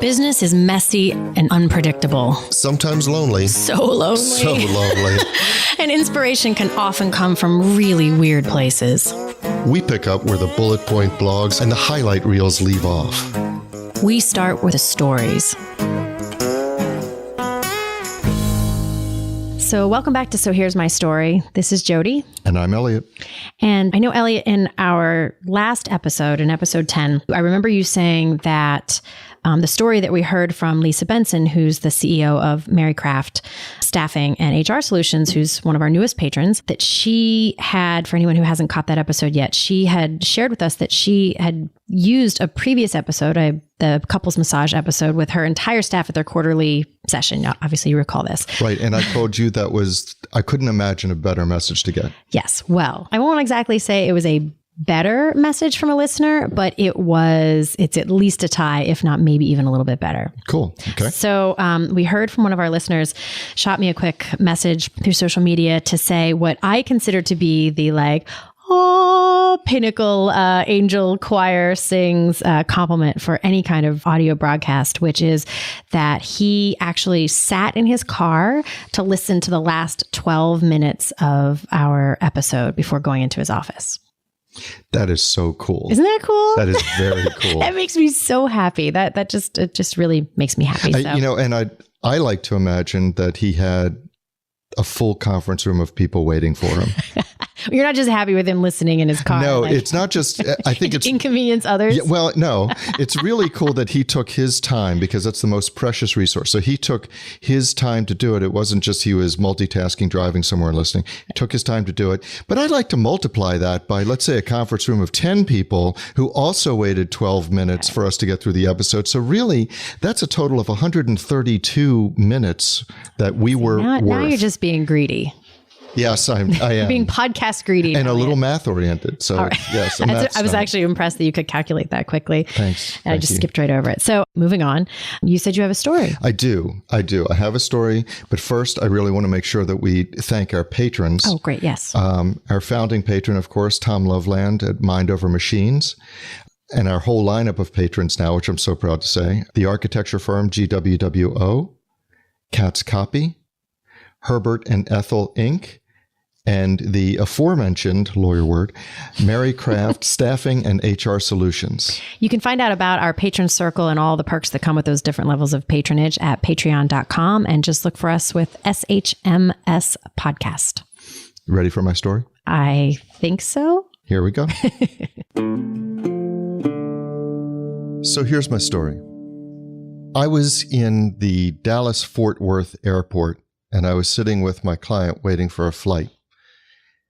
Business is messy and unpredictable. Sometimes lonely. So lonely. So lonely. And inspiration can often come from really weird places. We pick up where the bullet point blogs and the highlight reels leave off. We start with the stories. So welcome back to So Here's My Story. This is Jodi. And I'm Eliot. And I know, Eliot, in our last episode, in episode 10, I remember you saying that the story that we heard from Lisa Benson, who's the CEO of Mary Craft Staffing and HR Solutions, who's one of our newest patrons, that she had, for anyone who hasn't caught that episode yet, she had shared with us that she had used a previous episode, the couples massage episode, with her entire staff at their quarterly session. Now, obviously, you recall this. Right. And I told you I couldn't imagine a better message to get. Yes. Well, I won't exactly say it was a better message from a listener, but it's at least a tie, if not maybe even a little bit better. Cool. Okay. So we heard from one of our listeners, shot me a quick message through social media to say what I consider to be the pinnacle angel choir sings compliment for any kind of audio broadcast, which is that he actually sat in his car to listen to the last 12 minutes of our episode before going into his office. That is so cool. Isn't that cool? That is very cool. That makes me so happy. It just really makes me happy. And I like to imagine that he had a full conference room of people waiting for him. You're not just happy with him listening in his car. No, it's not just, I think it's inconvenience others. Yeah, well, no, it's really cool that he took his time, because that's the most precious resource. So he took his time to do it. It wasn't just he was multitasking, driving somewhere and listening. He took his time to do it. But I'd like to multiply that by, let's say, a conference room of 10 people who also waited 12 minutes for us to get through the episode. So really, that's a total of 132 minutes that we were worth. Now you're just being greedy. Yes, I am. Being podcast greedy. And a little math oriented. So, right. Yes. I was actually impressed that you could calculate that quickly. Thanks. And I just skipped right over it. So moving on, you said you have a story. I do. I have a story. But first, I really want to make sure that we thank our patrons. Oh, great. Yes. Our founding patron, of course, Tom Loveland at Mind Over Machines. And our whole lineup of patrons now, which I'm so proud to say. The architecture firm GWWO, Cat's Copy, Herbert and Ethel Inc., and the aforementioned, lawyer word, Mary Craft Staffing and HR Solutions. You can find out about our patron circle and all the perks that come with those different levels of patronage at patreon.com, and just look for us with SHMS Podcast. You ready for my story? I think so. Here we go. So here's my story. I was in the Dallas-Fort Worth airport, and I was sitting with my client waiting for a flight.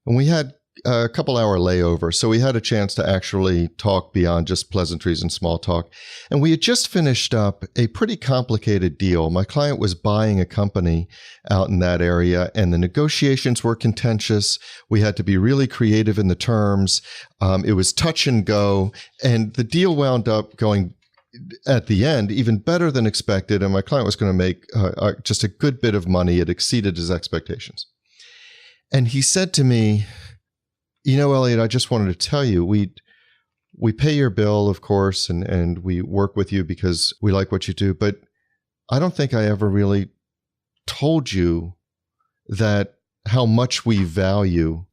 And we had a couple-hour layover, so we had a chance to actually talk beyond just pleasantries and small talk. And we had just finished up a pretty complicated deal. My client was buying a company out in that area, and the negotiations were contentious. We had to be really creative in the terms. It was touch and go, and the deal wound up going at the end even better than expected, and my client was going to make just a good bit of money. It exceeded his expectations. And he said to me, Eliot, I just wanted to tell you, we pay your bill, of course, and we work with you because we like what you do, but I don't think I ever really told you that how much we value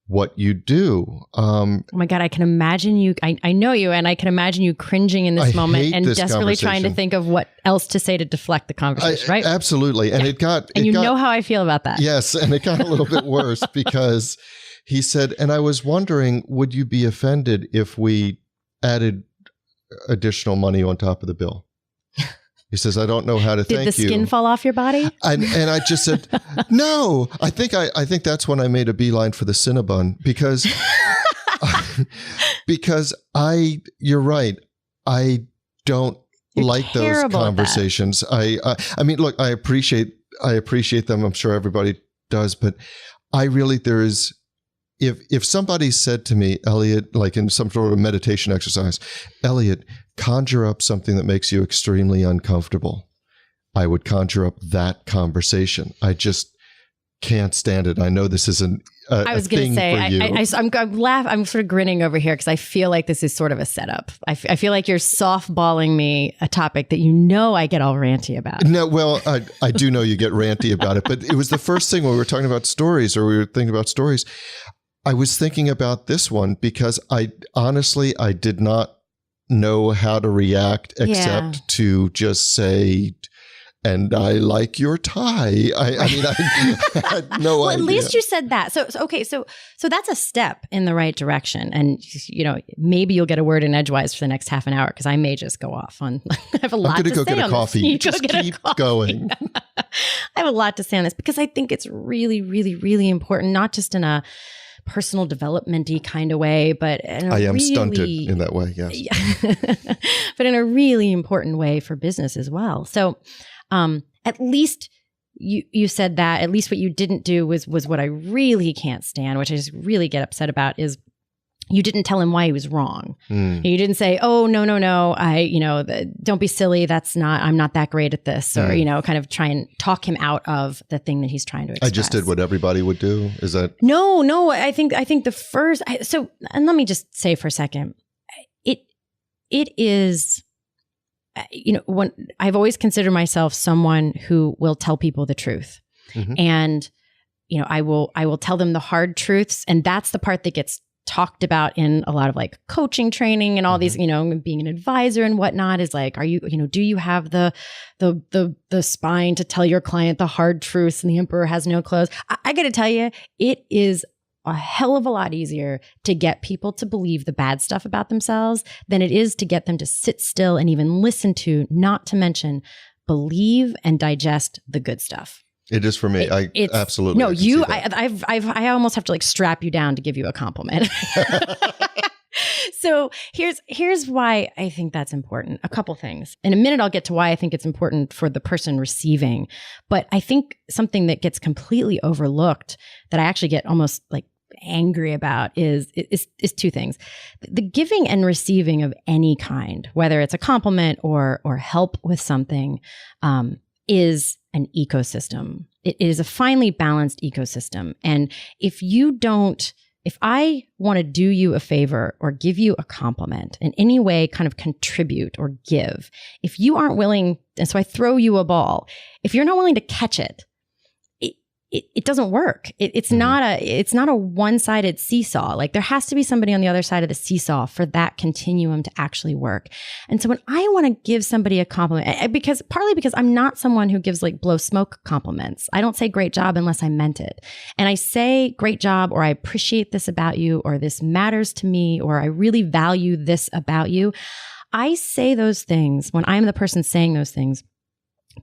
what you do. Oh my God, I can imagine you. I know you, and I can imagine you cringing in this moment and desperately trying to think of what else to say to deflect the conversation, right? Absolutely. And you know how I feel about that. Yes. And it got a little bit worse because he said, and I was wondering, would you be offended if we added additional money on top of the bill? He says, I don't know how to thank you. Did the skin fall off your body? And I just said, no. I think that's when I made a beeline for the Cinnabon because you're right. I don't like those conversations. I mean, look, I appreciate them. I'm sure everybody does, but if somebody said to me, Eliot, like in some sort of meditation exercise, Eliot, conjure up something that makes you extremely uncomfortable, I would conjure up that conversation. I just can't stand it. I know this isn't I was going to say, I'm sort of grinning over here because I feel like this is sort of a setup. I feel like you're softballing me a topic that I get all ranty about. No, well, I do know you get ranty about it, but it was the first thing when we were talking about stories, or we were thinking about stories. I was thinking about this one because I did not know how to react except to just say, and I like your tie. I mean, I had no idea. At least you said that. So that's a step in the right direction. And, maybe you'll get a word in edgewise for the next half an hour because I may just go off on, I have a lot to say on this. I'm going to go get a coffee. Just keep going. I have a lot to say on this because I think it's really, really, really important, not just in a personal development-y kind of way, but I am stunted in that way, yes. Yeah. But in a really important way for business as well. So at least you said that. At least what you didn't do was what I really can't stand, which I just really get upset about, is you didn't tell him why he was wrong. You didn't say, oh, no, don't be silly. I'm not that great at this. Or, kind of try and talk him out of the thing that he's trying to express. I just did what everybody would do. Is that? No. I think the first, and let me just say for a second, it is, when I've always considered myself someone who will tell people the truth. Mm-hmm. And, I will tell them the hard truths. And that's the part that gets talked about in a lot of like coaching training and all these, being an advisor and whatnot, is like, are you, do you have the spine to tell your client the hard truths and the emperor has no clothes? I got to tell you, it is a hell of a lot easier to get people to believe the bad stuff about themselves than it is to get them to sit still and even listen to, not to mention believe and digest the good stuff. It is for me. I absolutely. No, I almost have to like strap you down to give you a compliment. So here's why I think that's important. A couple things. In a minute, I'll get to why I think it's important for the person receiving. But I think something that gets completely overlooked that I actually get almost like angry about is two things. The giving and receiving of any kind, whether it's a compliment or help with something, is an ecosystem. It is a finely balanced ecosystem. And if I want to do you a favor or give you a compliment in any way, kind of contribute or give, if you aren't willing, and so I throw you a ball, if you're not willing to catch it, it doesn't work. It's not a one-sided seesaw. Like there has to be somebody on the other side of the seesaw for that continuum to actually work. And so when I want to give somebody a compliment, partly because I'm not someone who gives like blow smoke compliments. I don't say great job unless I meant it. And I say great job, or I appreciate this about you, or this matters to me, or I really value this about you. I say those things when I'm the person saying those things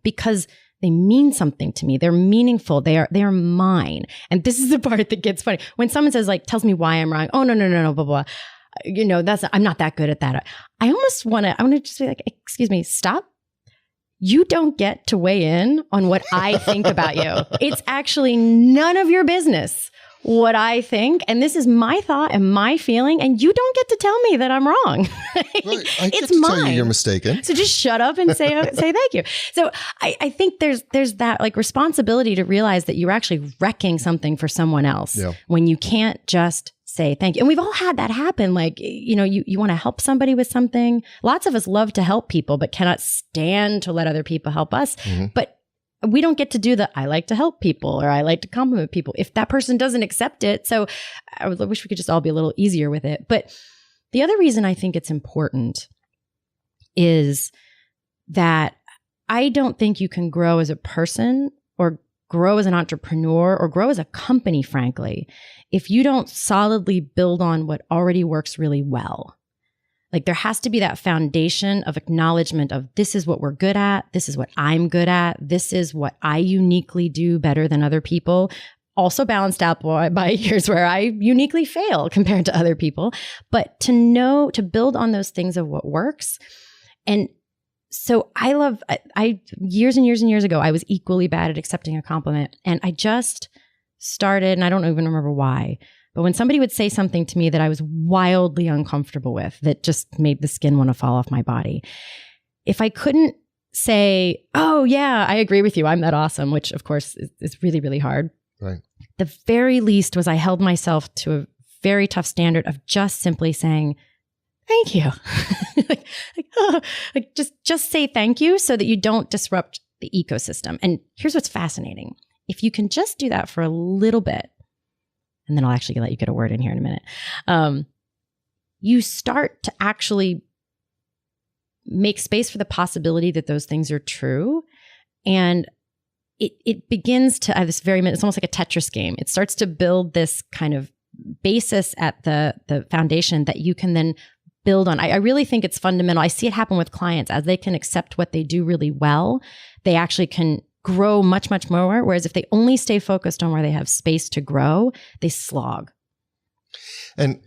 because they mean something to me. They're meaningful. They are mine. And this is the part that gets funny. When someone says like, tells me why I'm wrong. Oh, no, blah, blah. I'm not that good at that. I want to just be like, excuse me, stop. You don't get to weigh in on what I think about you. It's actually none of your business what I think. And this is my thought and my feeling. And you don't get to tell me that I'm wrong. Well, I get to tell you you're mistaken. So just shut up and say thank you. So I think there's that like responsibility to realize that you're actually wrecking something for someone else when you can't just say thank you. And we've all had that happen. Like, you want to help somebody with something. Lots of us love to help people, but cannot stand to let other people help us. Mm-hmm. But we don't get to do the, I like to help people or I like to compliment people if that person doesn't accept it. So I wish we could just all be a little easier with it. But the other reason I think it's important is that I don't think you can grow as a person or grow as an entrepreneur or grow as a company, frankly, if you don't solidly build on what already works really well. Like there has to be that foundation of acknowledgement of this is what we're good at. This is what I'm good at. This is what I uniquely do better than other people. Also balanced out by years where I uniquely fail compared to other people. But to build on those things of what works. And so I years and years and years ago, I was equally bad at accepting a compliment. And I just started, and I don't even remember why, but when somebody would say something to me that I was wildly uncomfortable with, that just made the skin want to fall off my body, if I couldn't say, oh yeah, I agree with you, I'm that awesome, which of course is really, really hard. Right. the very least was I held myself to a very tough standard of just simply saying, thank you. Just say thank you so that you don't disrupt the ecosystem. And here's what's fascinating. If you can just do that for a little bit, and then I'll actually let you get a word in here in a minute, you start to actually make space for the possibility that those things are true. And it begins to have this it's almost like a Tetris game. It starts to build this kind of basis at the foundation that you can then build on. I really think it's fundamental. I see it happen with clients as they can accept what they do really well. They actually can grow much, much more. Whereas if they only stay focused on where they have space to grow, they slog. And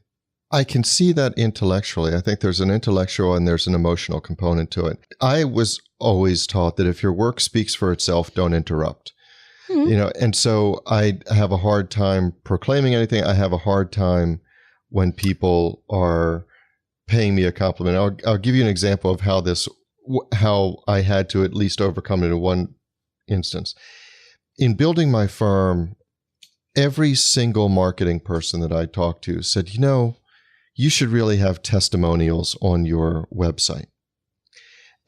I can see that intellectually. I think there's an intellectual and there's an emotional component to it. I was always taught that if your work speaks for itself, don't interrupt. Mm-hmm. And so I have a hard time proclaiming anything. I have a hard time when people are paying me a compliment. I'll give you an example of how I had to at least overcome it in one instance. In building my firm, every single marketing person that I talked to said, you should really have testimonials on your website.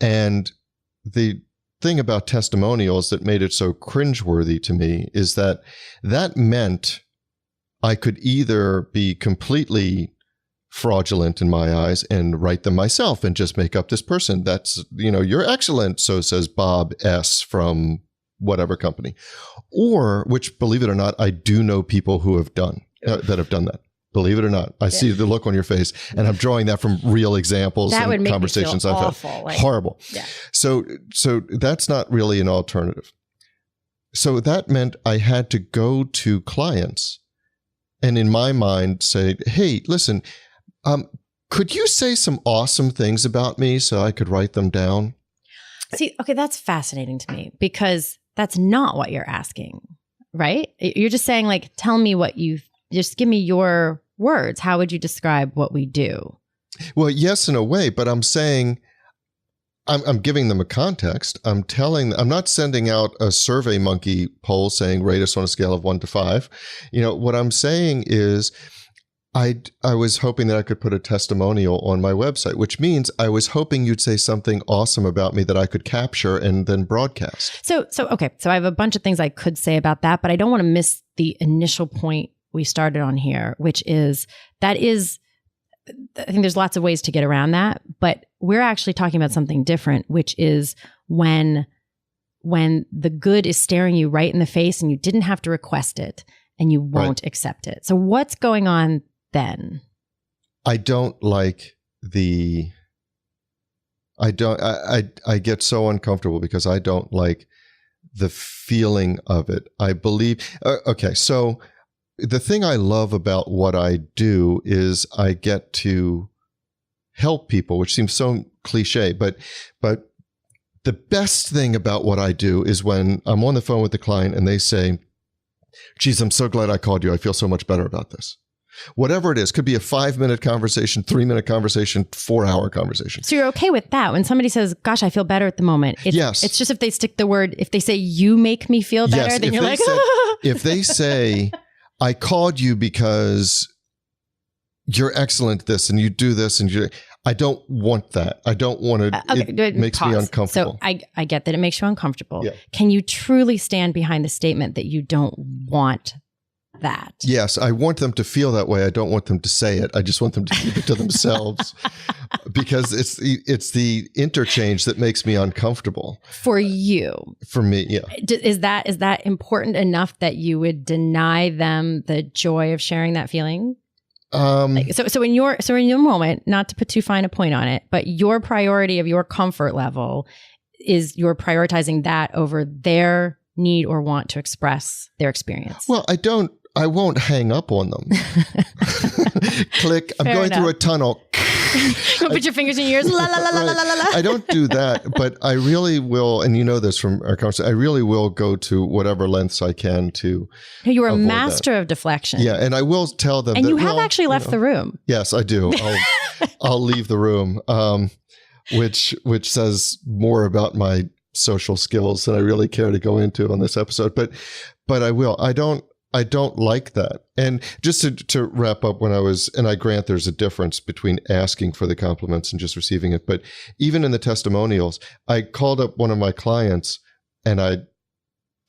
And the thing about testimonials that made it so cringe-worthy to me is that meant I could either be completely fraudulent in my eyes and write them myself and just make up this person. That's, you're excellent. So says Bob S. from whatever company. Or, which, believe it or not, I do know people who have done that. Believe it or not. I see the look on your face, and I'm drawing that from real examples that and conversations I've awful, had. Horrible. Yeah. So that's not really an alternative. So that meant I had to go to clients and in my mind say, hey, listen, could you say some awesome things about me so I could write them down? See, okay, that's fascinating to me because that's not what you're asking, right? You're just saying tell me just give me your words. How would you describe what we do? Well, yes, in a way, but I'm saying, I'm giving them a context. I'm not sending out a Survey Monkey poll saying rate us on a scale of 1 to 5. What I'm saying is I was hoping that I could put a testimonial on my website, which means I was hoping you'd say something awesome about me that I could capture and then broadcast. So I have a bunch of things I could say about that, but I don't want to miss the initial point we started on here, which is I think there's lots of ways to get around that, but we're actually talking about something different, which is when the good is staring you right in the face and you didn't have to request it and you won't accept it. So what's going on then? I don't like I get so uncomfortable because I don't like the feeling of it. I believe, so the thing I love about what I do is I get to help people, which seems so cliche, but the best thing about what I do is when I'm on the phone with the client and they say, geez, I'm so glad I called you. I feel so much better about this. Whatever it is, could be a 5-minute conversation, 3-minute conversation, 4-hour conversation. So you're okay with that. When somebody says, gosh, I feel better at the moment. Yes. It's just if they stick the word, if they say you make me feel better, then you're like, if they say, I called you because you're excellent at this and you do this and I don't want that. I don't want to. It makes me uncomfortable. So I get that it makes you uncomfortable. Yeah. Can you truly stand behind the statement that you don't want that? Yes, I want them to feel that way. I don't want them to say it. I just want them to keep it to themselves because it's the interchange that makes me uncomfortable. For you. For me, yeah. Is that important enough that you would deny them the joy of sharing that feeling? So in your moment, not to put too fine a point on it, but your priority of your comfort level is you're prioritizing that over their need or want to express their experience. Well, I won't hang up on them. Click. I'm going through a tunnel. You'll put your fingers in your ears. La, la, la, la, la, la, la. I don't do that, but I really will, and you know this from our conversation, I really will go to whatever lengths I can to You are a master of deflection. Yeah, and I will tell them. And you have actually left the room. Yes, I do. I'll leave the room, which says more about my social skills than I really care to go into on this episode. But I will. I don't like that. And just to wrap up, and I grant there's a difference between asking for the compliments and just receiving it. But even in the testimonials, I called up one of my clients and I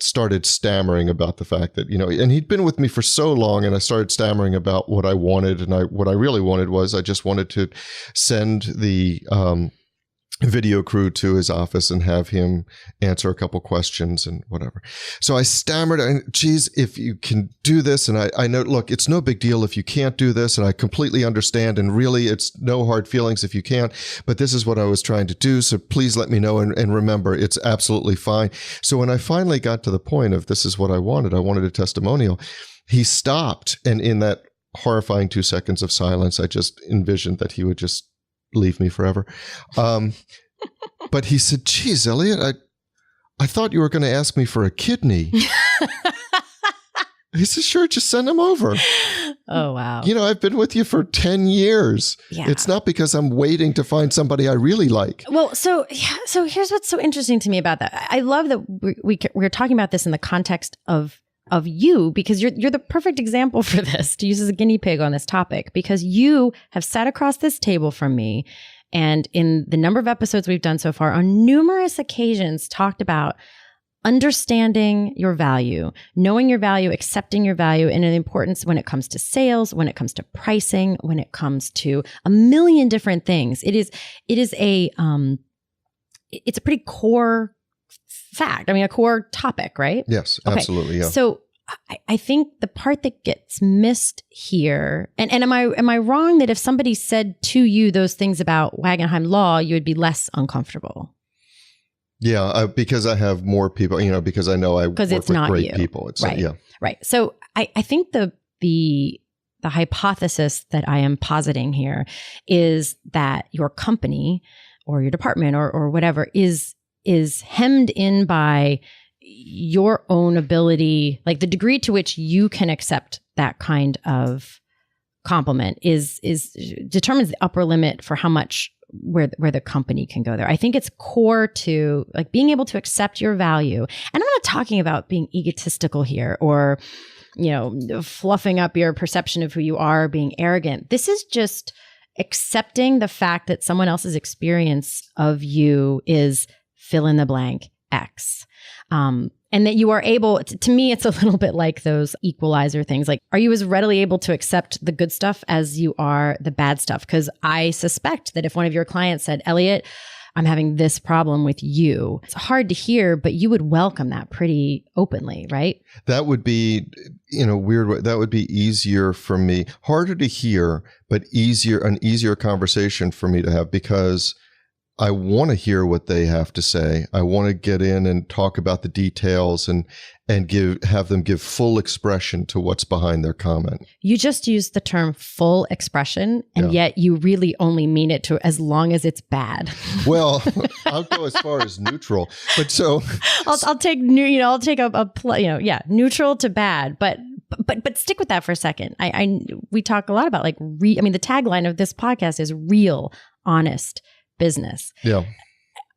started stammering about the fact that, and he'd been with me for so long, and I started stammering about what I wanted. And what I really wanted was I just wanted to send the video crew to his office and have him answer a couple questions and whatever. So I stammered, and geez, if you can do this, and I know, look, it's no big deal if you can't do this, and I completely understand, and really it's no hard feelings if you can't, but this is what I was trying to do, so please let me know, and remember, it's absolutely fine. So when I finally got to the point of this is what I wanted a testimonial, he stopped, and in that horrifying 2 seconds of silence, I just envisioned that he would just leave me forever. But he said, geez, Eliot, I thought you were going to ask me for a kidney. He said, sure, just send them over. Oh, wow. I've been with you for 10 years. Yeah. It's not because I'm waiting to find somebody I really like. Well, so here's what's so interesting to me about that. I love that we're talking about this in the context of you, because you're the perfect example for this, to use as a guinea pig on this topic, because you have sat across this table from me, and in the number of episodes we've done so far, on numerous occasions talked about understanding your value, knowing your value, accepting your value, and the importance when it comes to sales, when it comes to pricing, when it comes to a million different things. It's a pretty core fact. I mean, a core topic, right? Yes, absolutely. Yeah. So I think the part that gets missed here, and am I wrong that if somebody said to you those things about Wagenheim Law, you would be less uncomfortable? Yeah, because I have more people, because I know I work with great people. It's right. Yeah. Right. So I think the hypothesis that I am positing here is that your company or your department or whatever is hemmed in by your own ability, like the degree to which you can accept that kind of compliment is determines the upper limit for how much where the company can go there. I think it's core to like being able to accept your value. And I'm not talking about being egotistical here or, fluffing up your perception of who you are, being arrogant. This is just accepting the fact that someone else's experience of you is fill in the blank X. And that you are able, to me, it's a little bit like those equalizer things. Like, are you as readily able to accept the good stuff as you are the bad stuff? Because I suspect that if one of your clients said, Eliot, I'm having this problem with you, it's hard to hear, but you would welcome that pretty openly, right? That would be, in a weird way, that would be easier for me. Harder to hear, but an easier conversation for me to have, because I want to hear what they have to say. I want to get in and talk about the details and have them give full expression to what's behind their comment. You just used the term full expression, and yet you really only mean it to as long as it's bad. Well, I'll go as far as neutral, but so I'll take neutral to bad, but stick with that for a second. We talk a lot about the tagline of this podcast is real, honest business. Yeah.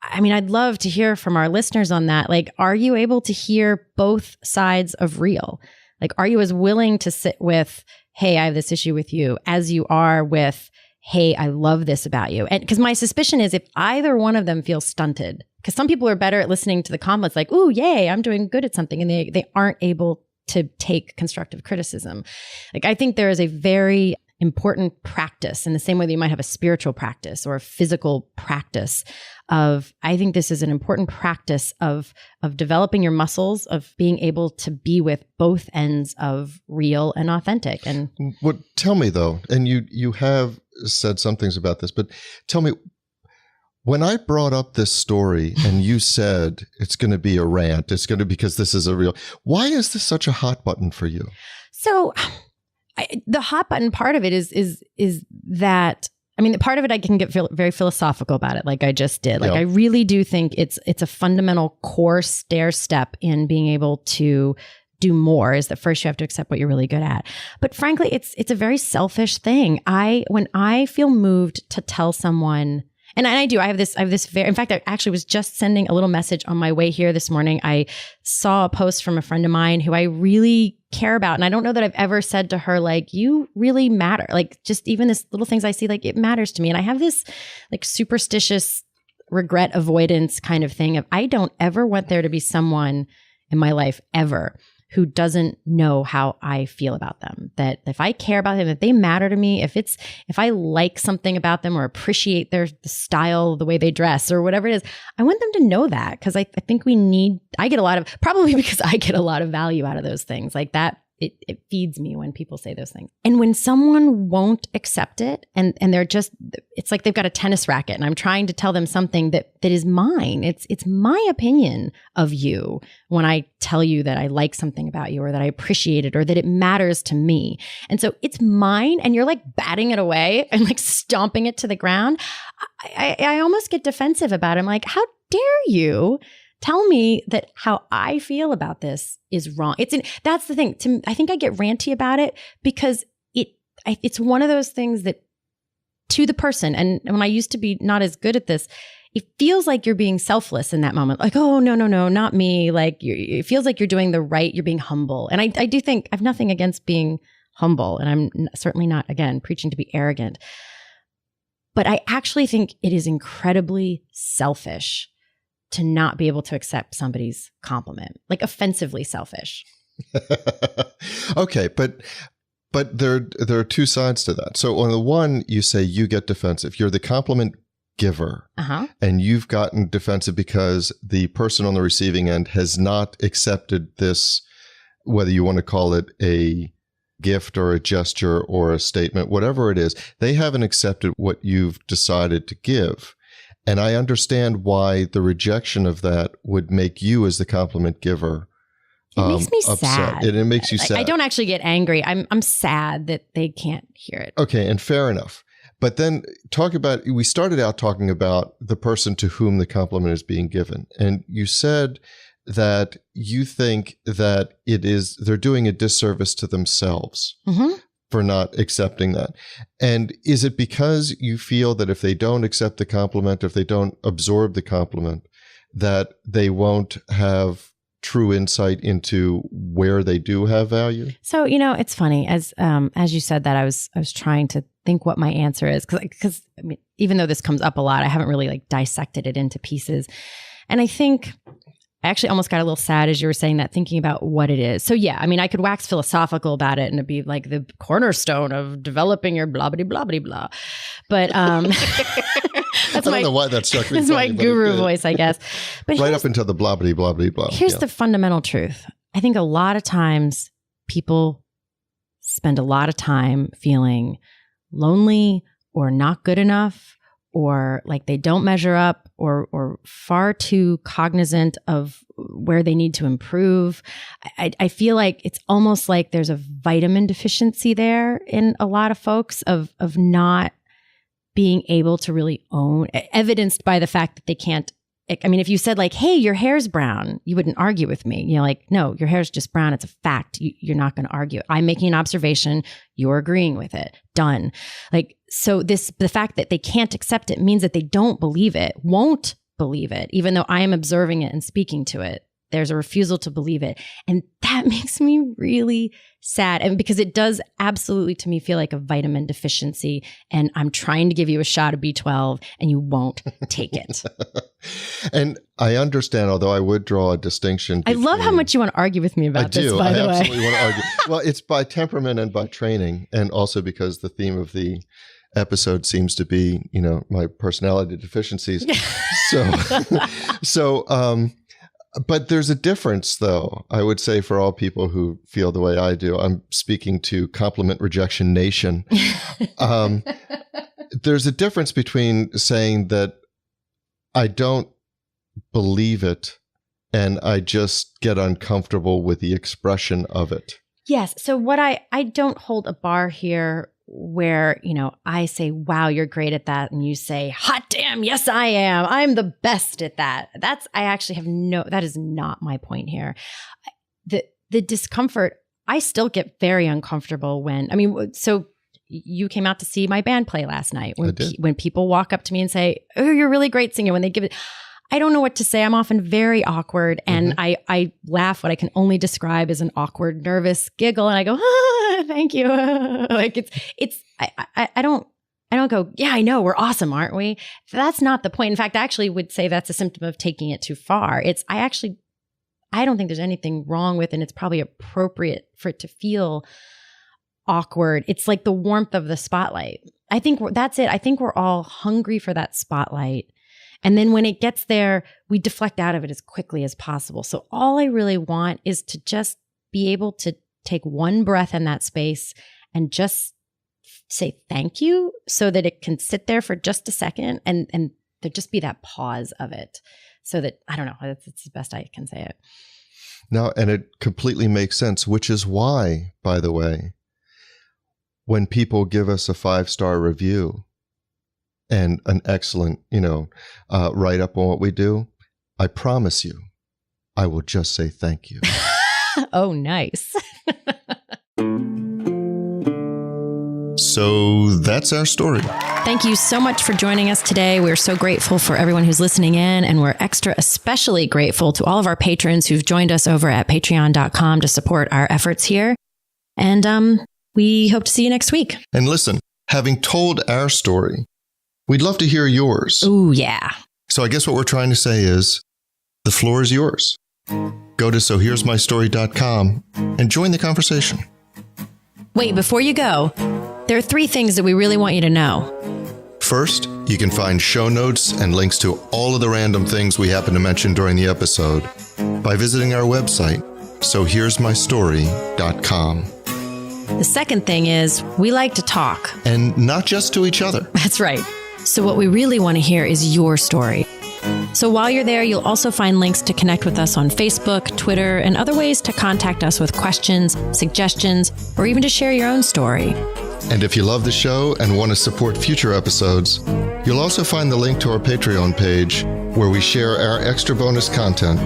I mean, I'd love to hear from our listeners on that. Like, are you able to hear both sides of real? Like, are you as willing to sit with, hey, I have this issue with you, as you are with, hey, I love this about you? And because my suspicion is if either one of them feels stunted, because some people are better at listening to the comments like, ooh, yay, I'm doing good at something. And they aren't able to take constructive criticism. Like, I think there is a very important practice in the same way that you might have a spiritual practice or a physical practice I think this is an important practice of developing your muscles, of being able to be with both ends of real and authentic. And tell me though, and you have said some things about this, but tell me, when I brought up this story and you said it's going to be a rant, because this is why is this such a hot button for you? So the hot button part of it is that, I mean, the part of it I can get very philosophical about it, like I just did. Like, I really do think it's a fundamental core stair step in being able to do more, is that first you have to accept what you're really good at. But frankly, it's a very selfish thing. When I feel moved to tell someone, And I do. I have this very, in fact, I actually was just sending a little message on my way here this morning. I saw a post from a friend of mine who I really care about. And I don't know that I've ever said to her, like, you really matter. Like, just even this little things I see, like, it matters to me. And I have this like superstitious regret avoidance kind of thing of, I don't ever want there to be someone in my life ever who doesn't know how I feel about them. That if I care about them, if they matter to me, if I like something about them or appreciate the style, the way they dress or whatever it is, I want them to know that, because I think I get a lot of, probably because I get a lot of value out of those things like that. It feeds me when people say those things. And when someone won't accept it and they're just, it's like they've got a tennis racket and I'm trying to tell them something that is mine. It's my opinion of you when I tell you that I like something about you or that I appreciate it or that it matters to me. And so it's mine and you're like batting it away and like stomping it to the ground. I almost get defensive about it. I'm like, how dare you tell me that how I feel about this is wrong. That's the thing. I think I get ranty about it because it's one of those things that to the person, and when I used to be not as good at this, it feels like you're being selfless in that moment. Like, oh, no, not me. Like, it feels like you're doing the right, you're being humble. And I do think I have nothing against being humble. And I'm certainly not, again, preaching to be arrogant. But I actually think it is incredibly selfish to not be able to accept somebody's compliment, like offensively selfish. Okay, but there are two sides to that. So on the one, you say you get defensive. You're the compliment giver, and you've gotten defensive because the person on the receiving end has not accepted this, whether you want to call it a gift or a gesture or a statement, whatever it is, they haven't accepted what you've decided to give. And I understand why the rejection of that would make you as the compliment giver it makes me upset. Sad. It makes you sad. I don't actually get angry. I'm sad that they can't hear it. Okay, and fair enough. But then we started out talking about the person to whom the compliment is being given. And you said that you think that they're doing a disservice to themselves. For not accepting that. And is it because you feel that if they don't accept the compliment, if they don't absorb the compliment, that they won't have true insight into where they do have value? So, it's funny as you said that I was trying to think what my answer is because I mean, even though this comes up a lot, I haven't really like dissected it into pieces. And I think I actually almost got a little sad as you were saying that, thinking about what it is. So yeah, I mean, I could wax philosophical about it and it'd be like the cornerstone of developing your blah, blah, blah, blah, blah. But I don't know why that struck me. That's my guru voice, I guess. But right up until the blah, blah, blah, blah, blah. Here's the fundamental truth. I think a lot of times people spend a lot of time feeling lonely or not good enough, or like they don't measure up, or far too cognizant of where they need to improve. I feel like it's almost like there's a vitamin deficiency there in a lot of folks of not being able to really own, evidenced by the fact that they can't. I mean, if you said like, hey, your hair's brown, you wouldn't argue with me. You're like, no, your hair's just brown. It's a fact. You're not going to argue. I'm making an observation. You're agreeing with it. Done. Like, so the fact that they can't accept it means that they don't believe it, won't believe it, even though I am observing it and speaking to it. There's a refusal to believe it. And that makes me really sad. And because it does absolutely to me feel like a vitamin deficiency. And I'm trying to give you a shot of B12 and you won't take it. And I understand, although I would draw a distinction. I love how much you want to argue with me about this, by the way. I absolutely want to argue. Well, it's by temperament and by training. And also because the theme of the episode seems to be, my personality deficiencies. But there's a difference, though, I would say, for all people who feel the way I do. I'm speaking to Compliment Rejection Nation. There's a difference between saying that I don't believe it and I just get uncomfortable with the expression of it. Yes. So what I don't hold a bar here where, I say, wow, you're great at that. And you say, hot damn, yes, I am. I'm the best at that. That is not my point here. The discomfort, I still get very uncomfortable when, you came out to see my band play last night. I did. When people walk up to me and say, oh, you're a really great singer, when they give it, I don't know what to say. I'm often very awkward, and I laugh what I can only describe as an awkward, nervous giggle, and I go, thank you. Like I don't go, yeah, I know, we're awesome, aren't we? That's not the point. In fact, I actually would say that's a symptom of taking it too far. I don't think there's anything wrong with it, and it's probably appropriate for it to feel awkward. It's like the warmth of the spotlight. I think that's it. I think we're all hungry for that spotlight. And then when it gets there, we deflect out of it as quickly as possible. So all I really want is to just be able to take one breath in that space and just say thank you, so that it can sit there for just a second and there just be that pause of it, so that, I don't know, it's the best I can say it. No, and it completely makes sense, which is why, by the way, when people give us a 5-star review and an excellent, write-up on what we do, I promise you, I will just say thank you. Oh, nice. So that's our story. Thank you so much for joining us today. We're so grateful for everyone who's listening in, and we're especially grateful to all of our patrons who've joined us over at patreon.com to support our efforts here. And we hope to see you next week. And listen, having told our story, we'd love to hear yours. Ooh, yeah. So I guess what we're trying to say is, the floor is yours. Go to sohere'smystory.com and join the conversation. Wait, before you go, there are 3 things that we really want you to know. First, you can find show notes and links to all of the random things we happen to mention during the episode by visiting our website, sohere'smystory.com. The second thing is, we like to talk. And not just to each other. That's right. So what we really want to hear is your story. So while you're there, you'll also find links to connect with us on Facebook, Twitter, and other ways to contact us with questions, suggestions, or even to share your own story. And if you love the show and want to support future episodes, you'll also find the link to our Patreon page, where we share our extra bonus content.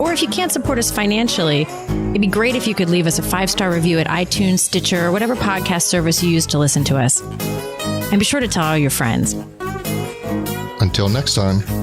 Or if you can't support us financially, it'd be great if you could leave us a 5-star review at iTunes, Stitcher, or whatever podcast service you use to listen to us. And be sure to tell all your friends. Until next time.